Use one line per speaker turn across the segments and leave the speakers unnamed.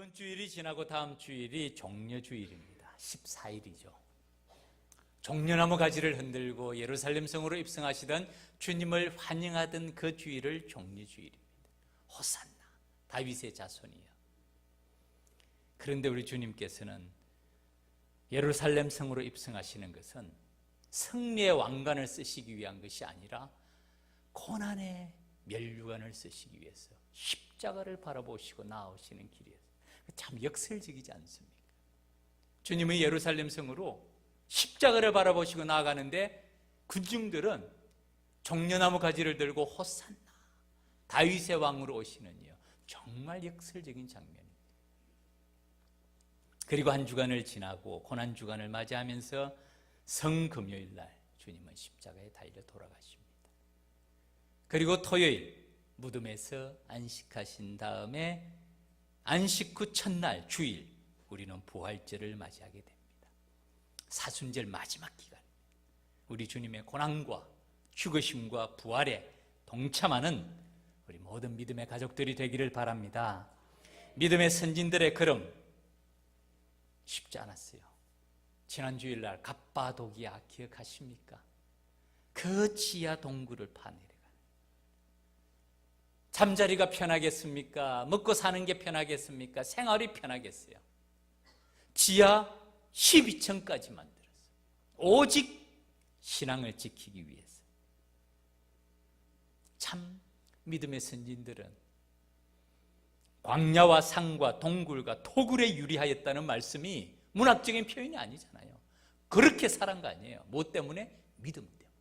이번 주일이 지나고 다음 주일이 종려주일입니다. 14일이죠. 종려나무 가지를 흔들고 예루살렘 성으로 입성하시던 주님을 환영하던 그 주일을 종려주일입니다. 호산나, 다윗의 자손이요. 그런데 우리 주님께서는 예루살렘 성으로 입성하시는 것은 승리의 왕관을 쓰시기 위한 것이 아니라 고난의 면류관을 쓰시기 위해서 십자가를 바라보시고 나아오시는 길이었어요. 참 역설적이지 않습니까? 주님의 예루살렘 성으로 십자가를 바라보시고 나아가는데 군중들은 종려나무 가지를 들고 호산나, 다윗의 왕으로 오시는요, 정말 역설적인 장면입니다. 그리고 한 주간을 지나고 고난 주간을 맞이하면서 성금요일 날 주님은 십자가에 달려 돌아가십니다. 그리고 토요일 무덤에서 안식하신 다음에 안식 후 첫날 주일 우리는 부활절을 맞이하게 됩니다. 사순절 마지막 기간, 우리 주님의 고난과 죽으심과 부활에 동참하는 우리 모든 믿음의 가족들이 되기를 바랍니다. 믿음의 선진들의 걸음 쉽지 않았어요. 지난 주일날 갑바도기아 기억하십니까? 그 지하 동굴을 파내려가는, 잠자리가 편하겠습니까? 먹고 사는 게 편하겠습니까? 생활이 편하겠어요? 지하 12층까지 만들었어요. 오직 신앙을 지키기 위해서. 참 믿음의 선진들은 광야와 산과 동굴과 토굴에 유리하였다는 말씀이 문학적인 표현이 아니잖아요. 그렇게 살은 거 아니에요. 뭐 때문에? 믿음 때문에.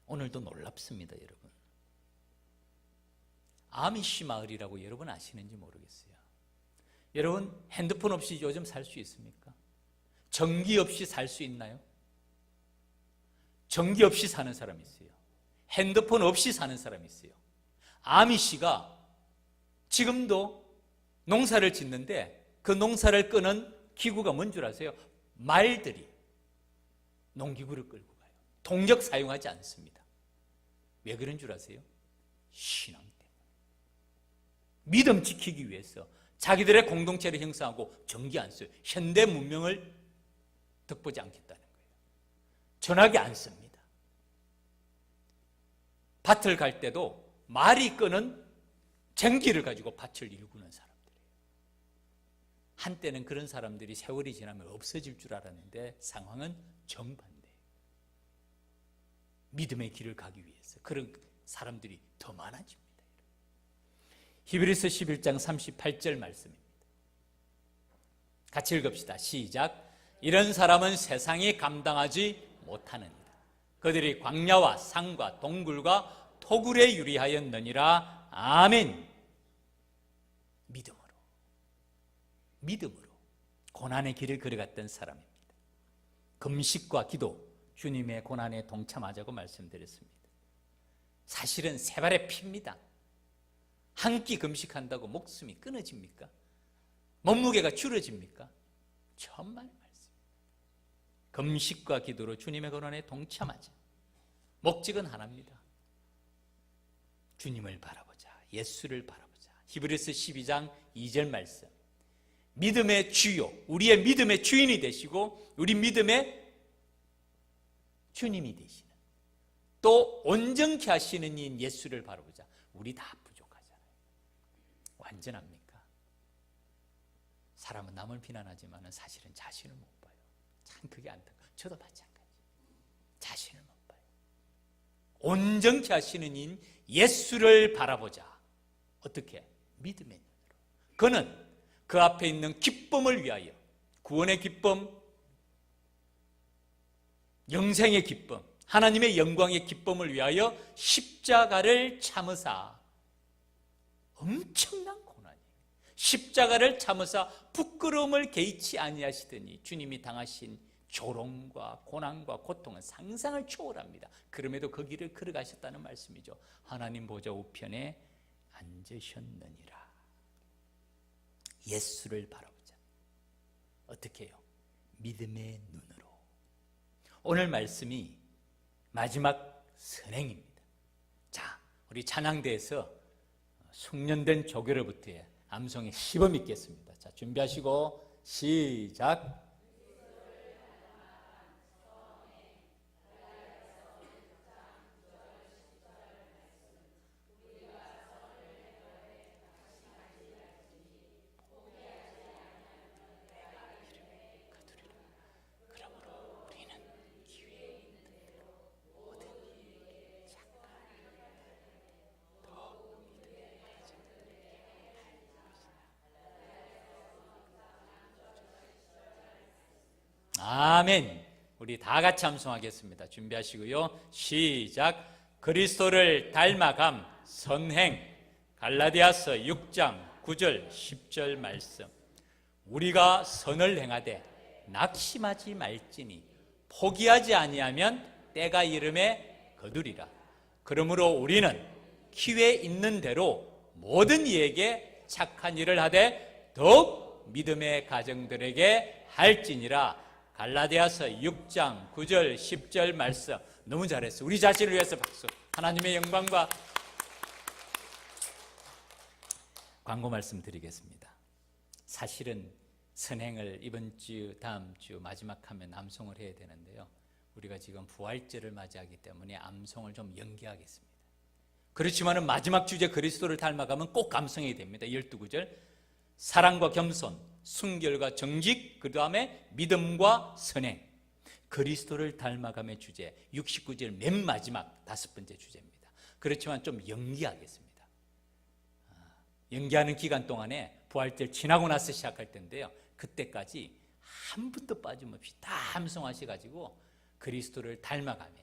오늘도 놀랍습니다, 여러분. 아미시 마을이라고 여러분 아시는지 모르겠어요. 여러분 핸드폰 없이 요즘 살 수 있습니까? 전기 없이 살 수 있나요? 전기 없이 사는 사람이 있어요. 핸드폰 없이 사는 사람이 있어요. 아미시가 지금도 농사를 짓는데 그 농사를 끄는 기구가 뭔 줄 아세요? 말들이 농기구를 끌고 가요. 동력 사용하지 않습니다. 왜 그런 줄 아세요? 신앙 때문에. 믿음 지키기 위해서 자기들의 공동체를 형성하고 전기 안 써요. 현대 문명을 덕보지 않겠다는 거예요. 전화기 안 씁니다. 밭을 갈 때도 말이 끄는 쟁기를 가지고 밭을 일구는 사람들이에요. 한때는 그런 사람들이 세월이 지나면 없어질 줄 알았는데 상황은 정반대예요. 믿음의 길을 가기 위해서 그런 사람들이 더 많아집니다. 히브리서 11장 38절 말씀입니다. 같이 읽읍시다. 시작. 이런 사람은 세상이 감당하지 못하느니라. 그들이 광야와 산과 동굴과 토굴에 유리하였느니라. 아멘. 믿음으로 고난의 길을 걸어갔던 사람입니다. 금식과 기도, 주님의 고난에 동참하자고 말씀드렸습니다. 사실은 세 발의 피입니다. 한 끼 금식한다고 목숨이 끊어집니까? 몸무게가 줄어집니까? 천만의 말씀. 금식과 기도로 주님의 고난에 동참하자. 목적은 하나입니다. 주님을 바라보자. 예수를 바라보자. 히브리서 12장 2절 말씀. 믿음의 주요, 우리의 믿음의 주인이 되시고 우리 믿음의 주님이 되시는, 또 온전케 하시는 이인 예수를 바라보자. 우리 다 부족하잖아요. 완전합니까? 사람은 남을 비난하지만 사실은 자신을 못 봐요. 참 그게 안타까워요. 저도 마찬가지. 자신을 못 봐요. 온전케 하시는 이인 예수를 바라보자. 어떻게? 믿음의 눈으로. 그는 그 앞에 있는 기쁨을 위하여, 구원의 기쁨, 영생의 기쁨, 하나님의 영광의 기쁨을 위하여 십자가를 참으사, 엄청난 고난이에요. 십자가를 참으사 부끄러움을 개의치 아니하시더니 주님이 당하신 조롱과 고난과 고통은 상상을 초월합니다. 그럼에도 그 길을 걸어가셨다는 말씀이죠. 하나님 보좌 우편에 앉으셨느니라. 예수를 바라보자. 어떻게 해요? 믿음의 눈으로. 오늘 말씀이 마지막 선행입니다. 자, 우리 찬양대에서 숙련된 조교로부터의 암송의 시범이 있겠습니다. 자, 준비하시고 시작. 아멘. 우리 다 같이 함송하겠습니다. 준비하시고요. 시작. 그리스도를 닮아감 선행. 갈라디아서 6장 9절 10절 말씀. 우리가 선을 행하되 낙심하지 말지니 포기하지 아니하면 때가 이름에 거두리라. 그러므로 우리는 기회 있는 대로 모든 이에게 착한 일을 하되 더욱 믿음의 가정들에게 할지니라. 갈라디아서 6장 9절 10절 말씀. 너무 잘했어. 우리 자신을 위해서 박수. 하나님의 영광과 광고 말씀 드리겠습니다. 사실은 선행을 이번 주 다음 주 마지막 하면 암송을 해야 되는데요, 우리가 지금 부활절을 맞이하기 때문에 암송을 좀 연기하겠습니다. 그렇지만 마지막 주제 그리스도를 닮아가면 꼭 암송해야 됩니다. 12구절 사랑과 겸손, 순결과 정직, 그 다음에 믿음과 선행. 그리스도를 닮아감의 주제 69절 맨 마지막 5번째 주제입니다. 그렇지만 좀 연기하겠습니다. 연기하는 기간 동안에 부활절 지나고 나서 시작할 텐데요, 그때까지 한 분도 빠짐없이 다 함송하셔가지고 그리스도를 닮아가며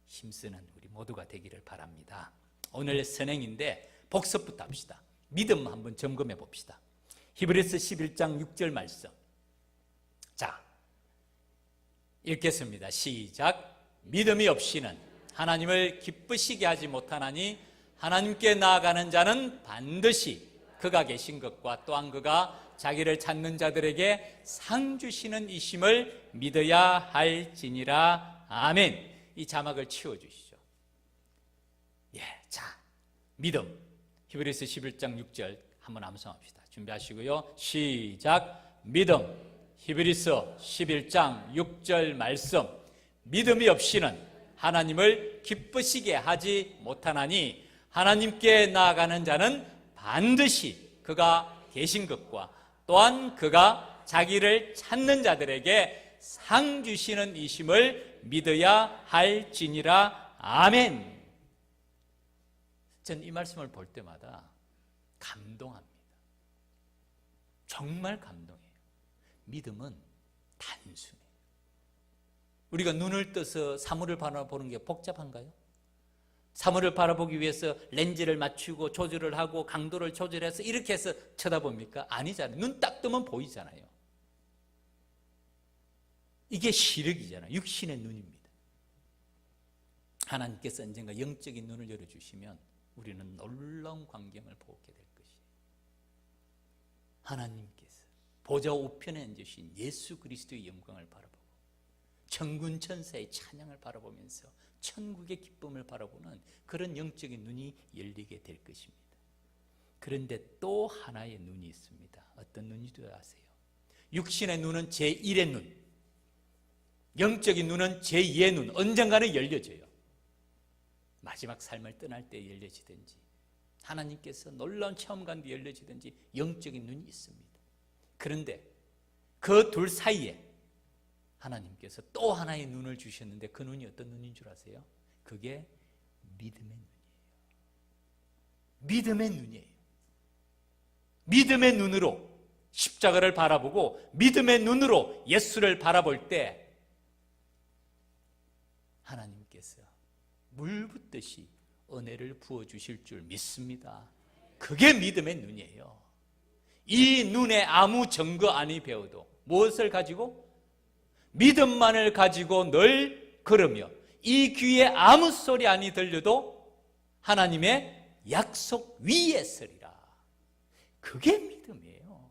힘쓰는 우리 모두가 되기를 바랍니다. 오늘 선행인데 복습부터 합시다. 믿음 한번 점검해 봅시다. 히브리서 11장 6절 말씀. 자, 읽겠습니다. 시작. 믿음이 없이는 하나님을 기쁘시게 하지 못하나니 하나님께 나아가는 자는 반드시 그가 계신 것과 또한 그가 자기를 찾는 자들에게 상 주시는 이심을 믿어야 할지니라. 아멘. 이 자막을 치워주시죠. 예, 자, 믿음. 히브리서 11장 6절 한번 암송합시다. 준비하시고요. 시작. 믿음. 히브리서 11장 6절 말씀. 믿음이 없이는 하나님을 기쁘시게 하지 못하나니 하나님께 나아가는 자는 반드시 그가 계신 것과 또한 그가 자기를 찾는 자들에게 상 주시는 이심을 믿어야 할지니라. 아멘. 전 이 말씀을 볼 때마다 감동합니다. 정말 감동해요. 믿음은 단순해요. 우리가 눈을 떠서 사물을 바라보는 게 복잡한가요? 사물을 바라보기 위해서 렌즈를 맞추고 조절을 하고 강도를 조절해서 이렇게 해서 쳐다봅니까? 아니잖아요. 눈 딱 뜨면 보이잖아요. 이게 시력이잖아요. 육신의 눈입니다. 하나님께서 언젠가 영적인 눈을 열어주시면 우리는 놀라운 광경을 보게 될 것이에요. 하나님께서 보좌 우편에 앉으신 예수 그리스도의 영광을 바라보고 천군 천사의 찬양을 바라보면서 천국의 기쁨을 바라보는 그런 영적인 눈이 열리게 될 것입니다. 그런데 또 하나의 눈이 있습니다. 어떤 눈인지 아세요? 육신의 눈은 제1의 눈, 영적인 눈은 제2의 눈. 언젠가는 열려져요. 마지막 삶을 떠날 때 열려지든지 하나님께서 놀라운 체험관 뒤에 열려지든지 영적인 눈이 있습니다. 그런데 그 둘 사이에 하나님께서 또 하나의 눈을 주셨는데 그 눈이 어떤 눈인 줄 아세요? 그게 믿음의 눈이에요. 믿음의 눈이에요. 믿음의 눈으로 십자가를 바라보고 믿음의 눈으로 예수를 바라볼 때 하나님께서 물 붓듯이 은혜를 부어주실 줄 믿습니다. 그게 믿음의 눈이에요. 이 눈에 아무 증거 아니 배워도 무엇을 가지고? 믿음만을 가지고 늘 걸으며 이 귀에 아무 소리 아니 들려도 하나님의 약속 위에 서리라. 그게 믿음이에요.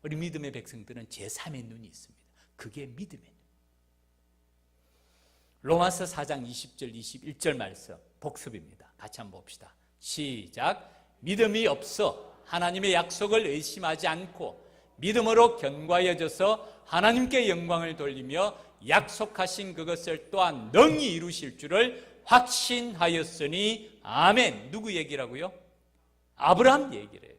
우리 믿음의 백성들은 제3의 눈이 있습니다. 그게 믿음의 눈. 로마서 4장 20절 21절 말씀 복습입니다. 같이 한번 봅시다. 시작. 믿음이 없어 하나님의 약속을 의심하지 않고 믿음으로 견고하여져서 하나님께 영광을 돌리며 약속하신 그것을 또한 능히 이루실 줄을 확신하였으니 아멘. 누구 얘기라고요? 아브라함 얘기를 해요.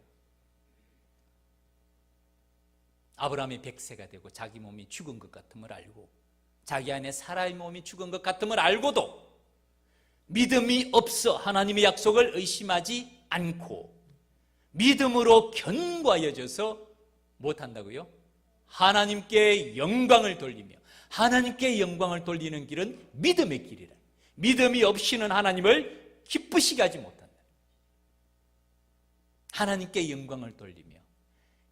아브라함이 100세가 되고 자기 몸이 죽은 것 같음을 알고 자기 안에 사라의 몸이 죽은 것 같음을 알고도 믿음이 없어 하나님의 약속을 의심하지 않고 믿음으로 견고하여져서 못한다고요? 하나님께 영광을 돌리며, 하나님께 영광을 돌리는 길은 믿음의 길이라. 믿음이 없이는 하나님을 기쁘시게 하지 못한다. 하나님께 영광을 돌리며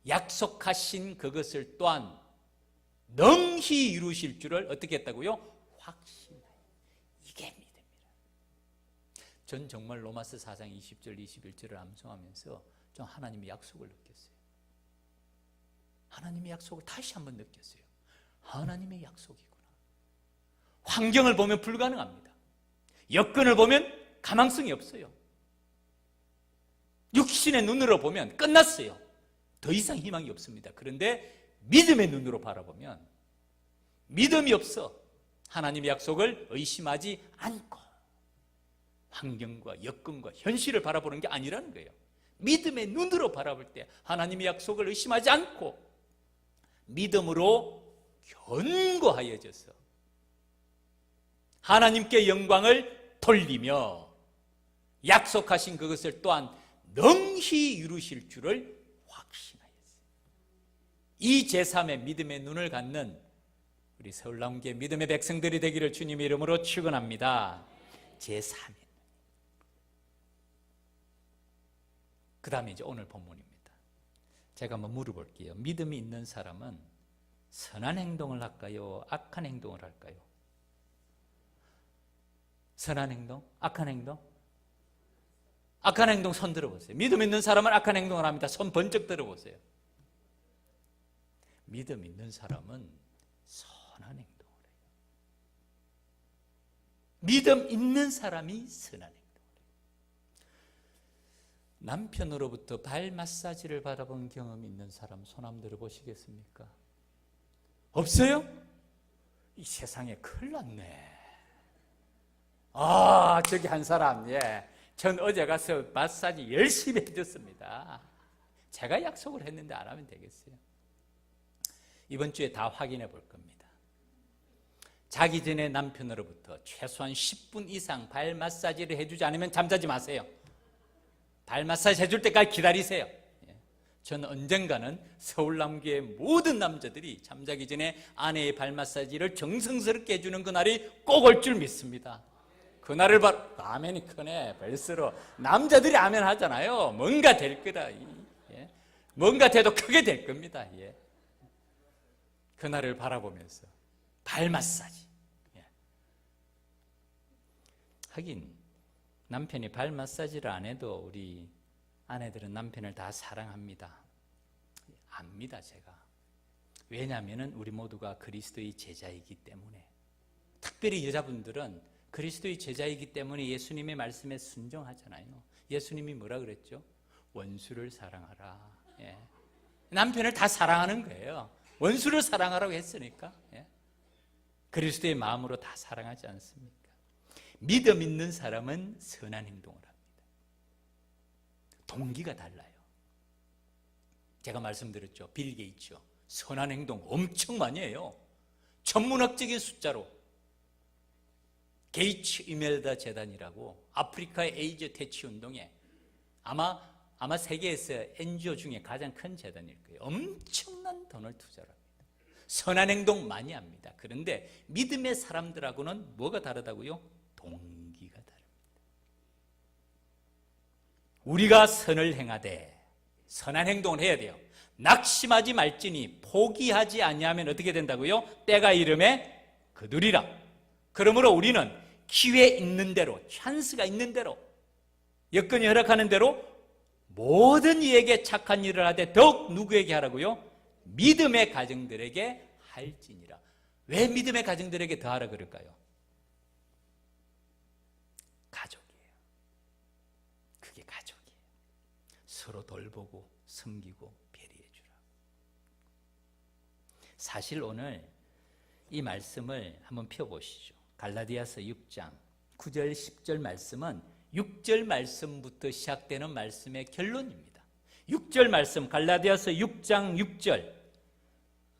약속하신 그것을 또한 능히 이루실 줄을 어떻게 했다고요? 확신하여. 이게 믿음이라. 전 정말 로마서 4장 20절 21절을 암송하면서 좀 하나님의 약속을 느꼈어요. 하나님의 약속을 다시 한번 느꼈어요. 하나님의 약속이구나. 환경을 보면 불가능합니다. 여건을 보면 가망성이 없어요. 육신의 눈으로 보면 끝났어요. 더 이상 희망이 없습니다. 그런데 믿음의 눈으로 바라보면 믿음이 없어 하나님의 약속을 의심하지 않고 환경과 여건과 현실을 바라보는 게 아니라는 거예요. 믿음의 눈으로 바라볼 때 하나님의 약속을 의심하지 않고 믿음으로 견고하여져서 하나님께 영광을 돌리며 약속하신 그것을 또한 능히 이루실 줄을 확신하였어요. 이 제3의 믿음의 눈을 갖는 우리 서울남교회 믿음의 백성들이 되기를 주님의 이름으로 축원합니다. 제3의 그 다음에 이제 오늘 본문입니다. 제가 한번 물어볼게요. 믿음이 있는 사람은 선한 행동을 할까요? 악한 행동을 할까요? 선한 행동? 악한 행동? 악한 행동 손 들어보세요. 믿음 있는 사람은 악한 행동을 합니다. 손 번쩍 들어보세요. 믿음 있는 사람은 선한 행동을 해요. 믿음 있는 사람이 선한 행동을 해요. 남편으로부터 발 마사지를 받아본 경험이 있는 사람 손 한번 들어보시겠습니까? 없어요? 이 세상에 큰일 났네. 저기 한 사람, 전 어제 가서 마사지 열심히 해줬습니다. 제가 약속을 했는데 안 하면 되겠어요? 이번 주에 다 확인해 볼 겁니다. 자기 전에 남편으로부터 최소한 10분 이상 발 마사지를 해주지 않으면 잠자지 마세요. 발 마사지 해줄 때까지 기다리세요. 저는 언젠가는 서울남교회 모든 남자들이 잠자기 전에 아내의 발 마사지를 정성스럽게 해주는 그날이 꼭 올 줄 믿습니다. 그날을 바로 아멘이 크네. 벌써로 남자들이 아멘 하잖아요. 뭔가 될 거다. 뭔가 돼도 크게 될 겁니다. 그날을 바라보면서 발 마사지. 하긴 남편이 발 마사지를 안 해도 우리 아내들은 남편을 다 사랑합니다. 압니다, 제가. 왜냐하면 우리 모두가 그리스도의 제자이기 때문에. 특별히 여자분들은 그리스도의 제자이기 때문에 예수님의 말씀에 순종하잖아요. 예수님이 뭐라 그랬죠? 원수를 사랑하라. 남편을 다 사랑하는 거예요. 원수를 사랑하라고 했으니까. 그리스도의 마음으로 다 사랑하지 않습니까? 믿음 있는 사람은 선한 행동을 합니다. 동기가 달라요. 제가 말씀드렸죠. 빌 게이츠 선한 행동 엄청 많이 해요. 천문학적인 숫자로. 게이츠 이멜다 재단이라고 아프리카의 에이즈 퇴치 운동에 아마 세계에서 NGO 중에 가장 큰 재단일 거예요. 엄청난 돈을 투자를 합니다. 선한 행동 많이 합니다. 그런데 믿음의 사람들하고는 뭐가 다르다고요? 동기가 다릅니다. 우리가 선을 행하되 선한 행동을 해야 돼요. 낙심하지 말지니 포기하지 아니하면 어떻게 된다고요? 때가 이름에 거두리라. 그러므로 우리는 기회 있는 대로, 찬스가 있는 대로, 여건이 허락하는 대로 모든 이에게 착한 일을 하되 더욱 누구에게 하라고요? 믿음의 가정들에게 할지니라. 왜 믿음의 가정들에게 더 하라 그럴까요? 가족이에요. 그게 서로 돌보고 섬기고 배려해 주라. 사실 오늘 이 말씀을 한번 펴보시죠. 갈라디아서 6장 9절 10절 말씀은 6절 말씀부터 시작되는 말씀의 결론입니다. 6절 말씀 갈라디아서 6장 6절.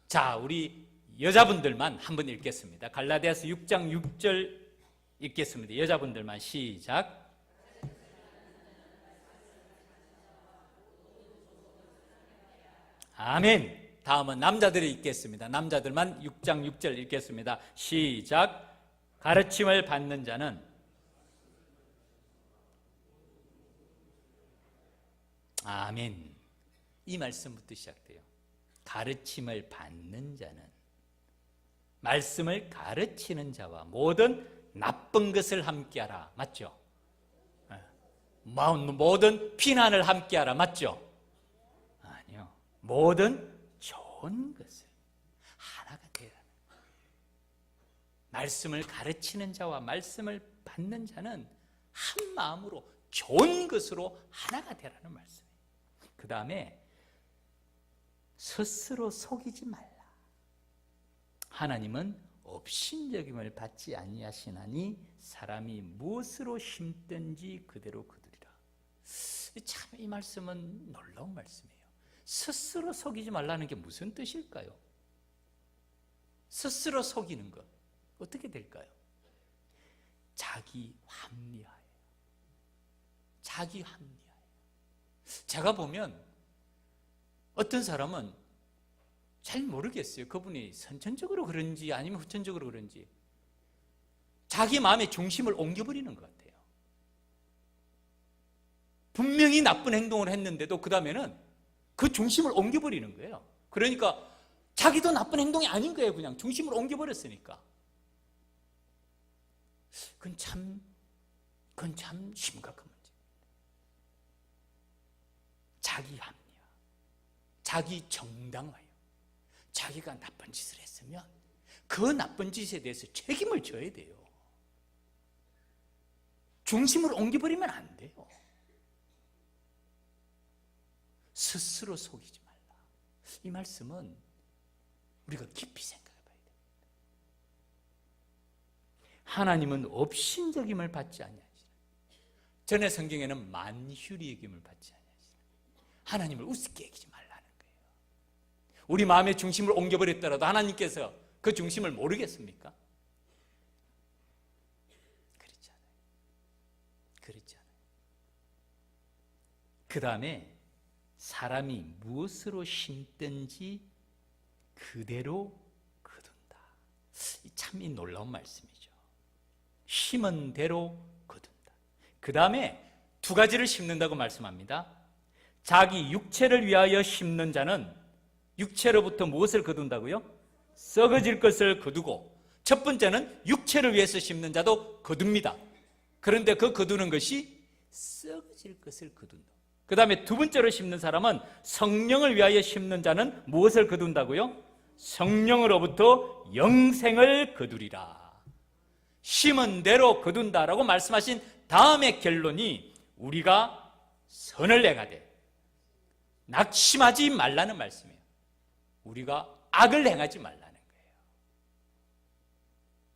자, 우리 여자분들만 한번 읽겠습니다. 갈라디아서 6장 6절 읽겠습니다. 여자분들만 시작. 아멘. 다음은 남자들이 읽겠습니다. 남자들만 6장 6절 읽겠습니다. 시작. 가르침을 받는 자는 아멘. 이 말씀부터 시작돼요. 가르침을 받는 자는, 말씀을 가르치는 자와 모든 나쁜 것을 함께하라. 맞죠? 모든 비난을 함께하라. 맞죠? 아니요. 모든 좋은 것을 하나가 되라는 거예요. 말씀을 가르치는 자와 말씀을 받는 자는 한 마음으로 좋은 것으로 하나가 되라는 말씀이에요. 그 다음에 스스로 속이지 말라. 하나님은 업신여김을 받지 아니하시나니 사람이 무엇으로 심든지 그대로 거두리라. 참 이 말씀은 놀라운 말씀이에요. 스스로 속이지 말라는 게 무슨 뜻일까요? 스스로 속이는 것 어떻게 될까요? 자기 합리화예요. 자기 합리화예요. 제가 보면 어떤 사람은 잘 모르겠어요. 그분이 선천적으로 그런지 아니면 후천적으로 그런지 자기 마음의 중심을 옮겨버리는 것 같아요. 분명히 나쁜 행동을 했는데도 그 다음에는 그 중심을 옮겨버리는 거예요. 그러니까 자기도 나쁜 행동이 아닌 거예요. 그냥 중심을 옮겨버렸으니까. 그건 참 심각한 문제. 자기 합리화, 자기 정당화요. 자기가 나쁜 짓을 했으면 그 나쁜 짓에 대해서 책임을 져야 돼요. 중심을 옮겨버리면 안 돼요. 스스로 속이지 말라. 이 말씀은 우리가 깊이 생각해 봐야 됩니다. 하나님은 업신여김을 받지 아니하시라. 전에 성경에는 만휴리 여김을 받지 아니하시라. 하나님을 우습게 여기지 말라는 거예요. 우리 마음의 중심을 옮겨버렸더라도 하나님께서 그 중심을 모르겠습니까? 그렇지 않아요. 그렇지 않아요. 그 다음에 사람이 무엇으로 심든지 그대로 거둔다. 참 이 놀라운 말씀이죠. 심은 대로 거둔다. 그 다음에 두 가지를 심는다고 말씀합니다. 자기 육체를 위하여 심는 자는 육체로부터 무엇을 거둔다고요? 썩어질 것을 거두고, 첫 번째는 육체를 위해서 심는 자도 거둡니다. 그런데 그 거두는 것이 썩어질 것을 거둔다. 그 다음에 두 번째로 심는 사람은 성령을 위하여 심는 자는 무엇을 거둔다고요? 성령으로부터 영생을 거두리라. 심은 대로 거둔다라고 말씀하신 다음의 결론이 우리가 선을 행하되 낙심하지 말라는 말씀이에요. 우리가 악을 행하지 말라는 거예요.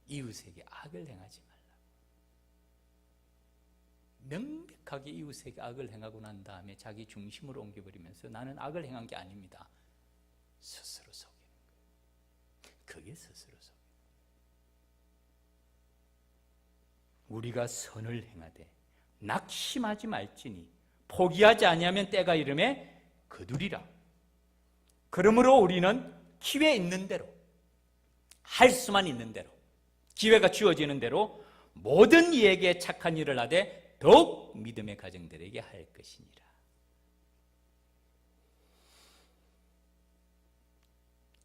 이웃에게 악을 행하지 말라. 명백하게 이웃에게 악을 행하고 난 다음에 자기 중심을 옮겨버리면서 나는 악을 행한 게 아닙니다. 스스로 속이는 거예요. 그게 스스로 속이는 거예요. 우리가 선을 행하되 낙심하지 말지니 포기하지 아니하면 때가 이름에 거두리라. 그러므로 우리는 기회 있는 대로, 할 수만 있는 대로, 기회가 주어지는 대로 모든 이에게 착한 일을 하되 더욱 믿음의 가정들에게 할 것이니라.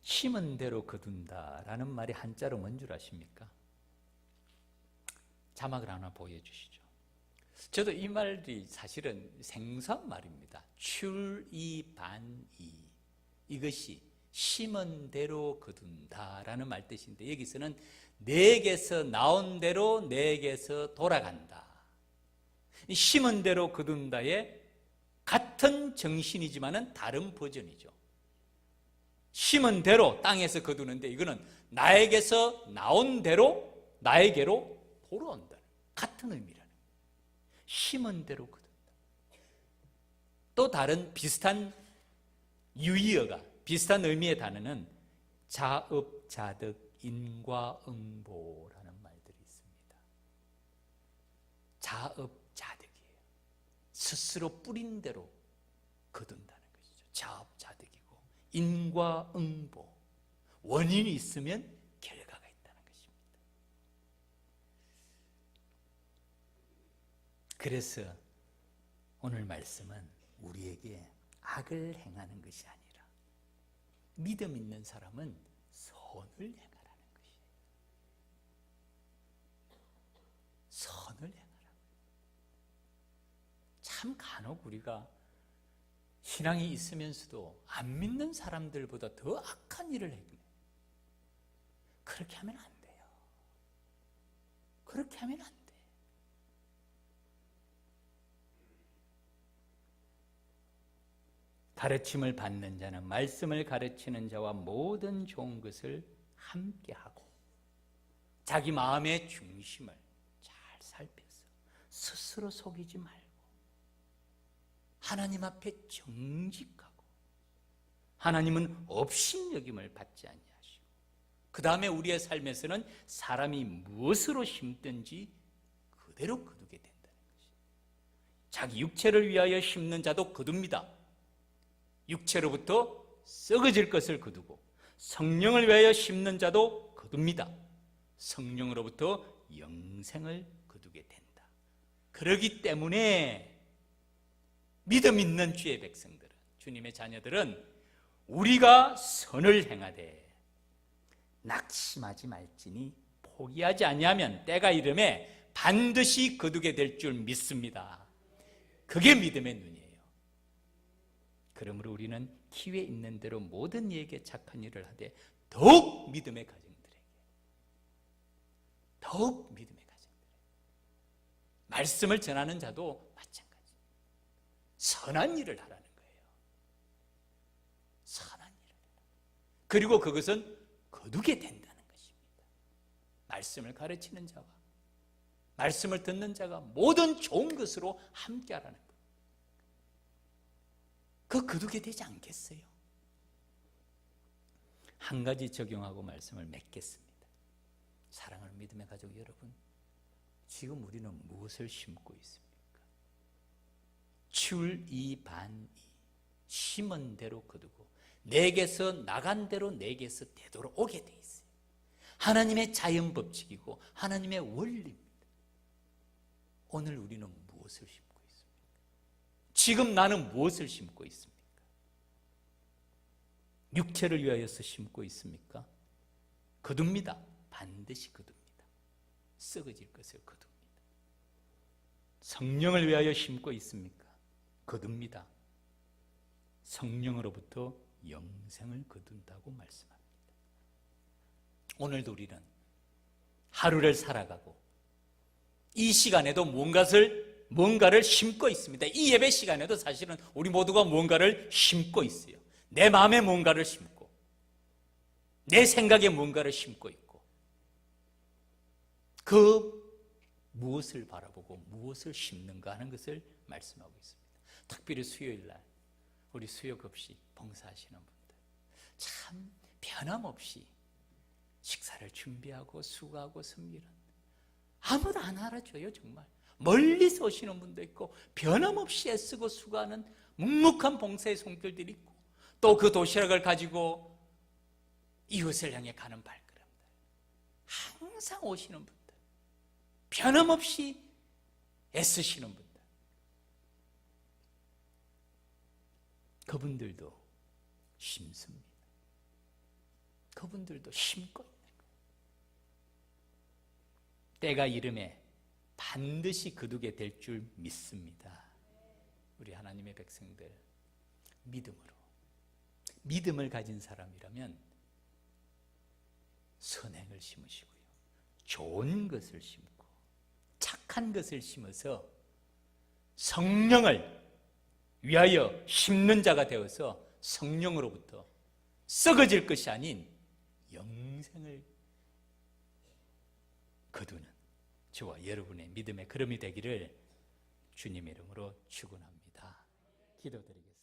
심은 대로 거둔다라는 말이 한자로 뭔 줄 아십니까? 자막을 하나 보여주시죠. 저도 이 말이 사실은 생소한 말입니다. 출이반이, 이것이 심은 대로 거둔다라는 말 뜻인데, 여기서는 내게서 나온 대로 내게서 돌아간다. 심은 대로 거둔다의 같은 정신이지만은 다른 버전이죠. 심은 대로 땅에서 거두는데 이거는 나에게서 나온 대로 나에게로 돌아온다는 같은 의미라는 거예요. 심은 대로 거둔다. 또 다른 비슷한 유의어가 비슷한 의미의 단어는 자업자득 인과응보라는 말들이 있습니다. 자업자득이에요. 스스로 뿌린 대로 거둔다는 것이죠. 자업자득이고 인과응보, 원인이 있으면 결과가 있다는 것입니다. 그래서 오늘 말씀은 우리에게 악을 행하는 것이 아니라 믿음 있는 사람은 선을 행하라는 것이에요. 선을 행하라. 참 간혹 우리가 신앙이 있으면서도 안 믿는 사람들보다 더 악한 일을 해요. 그렇게 하면 안 돼요. 그렇게 하면 안 돼. 가르침을 받는 자는 말씀을 가르치는 자와 모든 좋은 것을 함께하고 자기 마음의 중심을 잘 살펴서 스스로 속이지 말고 하나님 앞에 정직하고 하나님은 업신여김을 받지 아니하시고 그 다음에 우리의 삶에서는 사람이 무엇으로 심든지 그대로 거두게 된다는 것이에요. 자기 육체를 위하여 심는 자도 거둡니다. 육체로부터 썩어질 것을 거두고 성령을 위하여 심는 자도 거둡니다. 성령으로부터 영생을 거두게 된다. 그러기 때문에 믿음 있는 주의 백성들은, 주님의 자녀들은 우리가 선을 행하되 낙심하지 말지니 포기하지 아니하면 때가 이름에 반드시 거두게 될 줄 믿습니다. 그게 믿음의 눈이에요. 그러므로 우리는 기회 있는 대로 모든 이에게 착한 일을 하되 더욱 믿음의 가정들에게 말씀을 전하는 자도 마찬가지 선한 일을 하라는 거예요. 선한 일을. 그리고 그것은 거두게 된다는 것입니다. 말씀을 가르치는 자와 말씀을 듣는 자가 모든 좋은 것으로 함께하라는 거예요. 거두게 되지 않겠어요? 한 가지 적용하고 말씀을 맺겠습니다. 사랑하는 믿음의 가족 여러분, 지금 우리는 무엇을 심고 있습니까? 출이반이 심은 대로 거두고 내게서 나간 대로 내게서 되돌아오게 돼 있어요. 하나님의 자연 법칙이고 하나님의 원리입니다. 오늘 우리는 무엇을 심고 지금 나는 무엇을 심고 있습니까? 육체를 위하여서 심고 있습니까? 거둡니다. 반드시 거둡니다. 썩어질 것을 거둡니다. 성령을 위하여 심고 있습니까? 거둡니다. 성령으로부터 영생을 거둔다고 말씀합니다. 오늘도 우리는 하루를 살아가고 이 시간에도 뭔가를 심고 있습니다. 이 예배 시간에도 사실은 우리 모두가 뭔가를 심고 있어요. 내 마음에 뭔가를 심고 내 생각에 뭔가를 심고 있고 그 무엇을 바라보고 무엇을 심는가 하는 것을 말씀하고 있습니다. 특별히 수요일날 우리 수요 급식 봉사하시는 분들 참 변함없이 식사를 준비하고 수고하고 섬기는 아무도 안 알아줘요. 정말 멀리서 오시는 분도 있고 변함없이 애쓰고 수고하는 묵묵한 봉사의 손길들이 있고 또 그 도시락을 가지고 이웃을 향해 가는 발걸음들 항상 오시는 분들 변함없이 애쓰시는 분들 그분들도 심습니다. 그분들도 심고 있는 거예요. 때가 이름에 반드시 거두게 될 줄 믿습니다. 우리 하나님의 백성들 믿음을 가진 사람이라면 선행을 심으시고요 좋은 것을 심고 착한 것을 심어서 성령을 위하여 심는 자가 되어서 성령으로부터 썩어질 것이 아닌 영생을 거두는 저와 여러분의 믿음의 걸음이 되기를 주님의 이름으로 축원합니다. 기도드리겠습니다.